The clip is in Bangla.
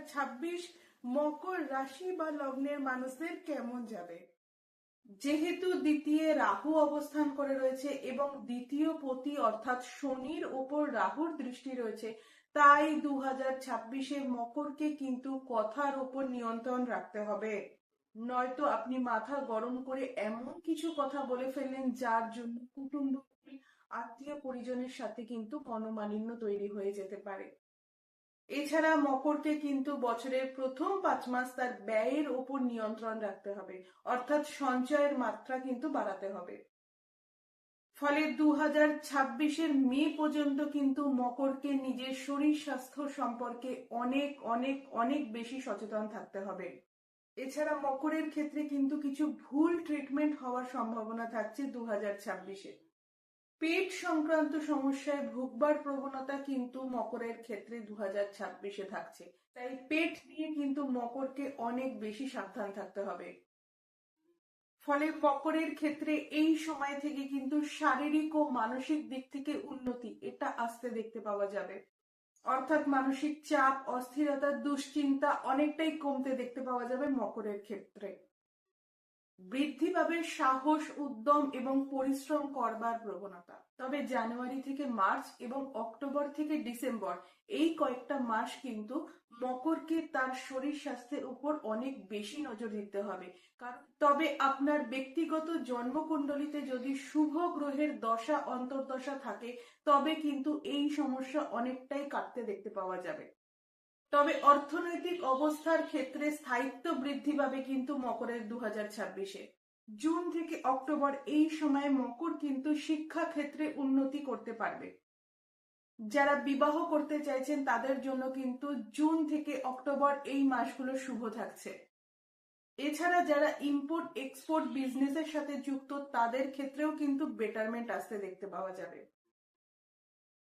2026 মকর রাশি বা লগ্নের মানুষদের কেমন যাবে। যেহেতু দ্বিতীয় রাহু অবস্থান করে রয়েছে এবং দ্বিতীয় পতি অর্থাৎ শনির উপর রাহুর দৃষ্টি রয়েছে, তাই 2026-এ মকরকে কিন্তু কথার উপর নিয়ন্ত্রণ রাখতে হবে। নয়তো আপনি মাথা গরম করে এমন কিছু কথা বলে ফেললেন যার জন্য কুটুম্ব আত্মীয় পরিজনের সাথে কিন্তু মনোমালিন্য তৈরি হয়ে যেতে পারে। এছাড়া মকরকে কিন্তু বছরের প্রথম 5 মাস তার ব্যয়ের ওপর নিয়ন্ত্রণ রাখতে হবে, অর্থাৎ সঞ্চয়ের মাত্রা কিন্তু বাড়াতে হবে। ফলে 2026-এর মে পর্যন্ত কিন্তু মকরকে নিজের শরীর স্বাস্থ্য সম্পর্কে অনেক অনেক অনেক বেশি সচেতন থাকতে হবে। এছাড়া মকরের ক্ষেত্রে কিন্তু কিছু ভুল ট্রিটমেন্ট হওয়ার সম্ভাবনা থাকছে 2026-এ। পেট সংক্রান্ত সমস্যায় ভুগবার প্রবণতা কিন্তু মকরের ক্ষেত্রে 2026-এ থাকছে, তাই পেট নিয়ে কিন্তু মকরকে অনেক বেশি সাবধান থাকতে হবে। ফলে মকরের ক্ষেত্রে এই সময় থেকে কিন্তু শারীরিক ও মানসিক দিক থেকে উন্নতি এটা আসতে দেখতে পাওয়া যাবে, অর্থাৎ মানসিক চাপ, অস্থিরতা, দুশ্চিন্তা অনেকটাই কমতে দেখতে পাওয়া যাবে মকরের ক্ষেত্রে। বৃদ্ধি পাবে সাহস, উদ্যম এবং পরিশ্রম করবার প্রবণতা। তবে জানুয়ারি থেকে মার্চ এবং অক্টোবর থেকে ডিসেম্বর এই কয়েকটা মাস কিন্তু মকরকে তার শরীর স্বাস্থ্যের উপর অনেক বেশি নজর দিতে হবে। কারণ তবে আপনার ব্যক্তিগত জন্মকুণ্ডলিতে যদি শুভ গ্রহের দশা অন্তর্দশা থাকে, তবে কিন্তু এই সমস্যা অনেকটাই কাটতে দেখতে পাওয়া যাবে। তবে অর্থনৈতিক অবস্থার ক্ষেত্রে স্থায়িত্ব বৃদ্ধি পাবে কিন্তু মকরের 2026-এ। জুন থেকে অক্টোবর এই সময় মকর কিন্তু শিক্ষা ক্ষেত্রে উন্নতি করতে পারবে। যারা বিবাহ করতে চাইছেন তাদের জন্য কিন্তু জুন থেকে অক্টোবর এই মাসগুলো শুভ থাকছে। এছাড়া যারা ইম্পোর্ট এক্সপোর্ট বিজনেসের সাথে যুক্ত তাদের ক্ষেত্রেও কিন্তু বেটারমেন্ট আসতে দেখতে পাওয়া যাবে।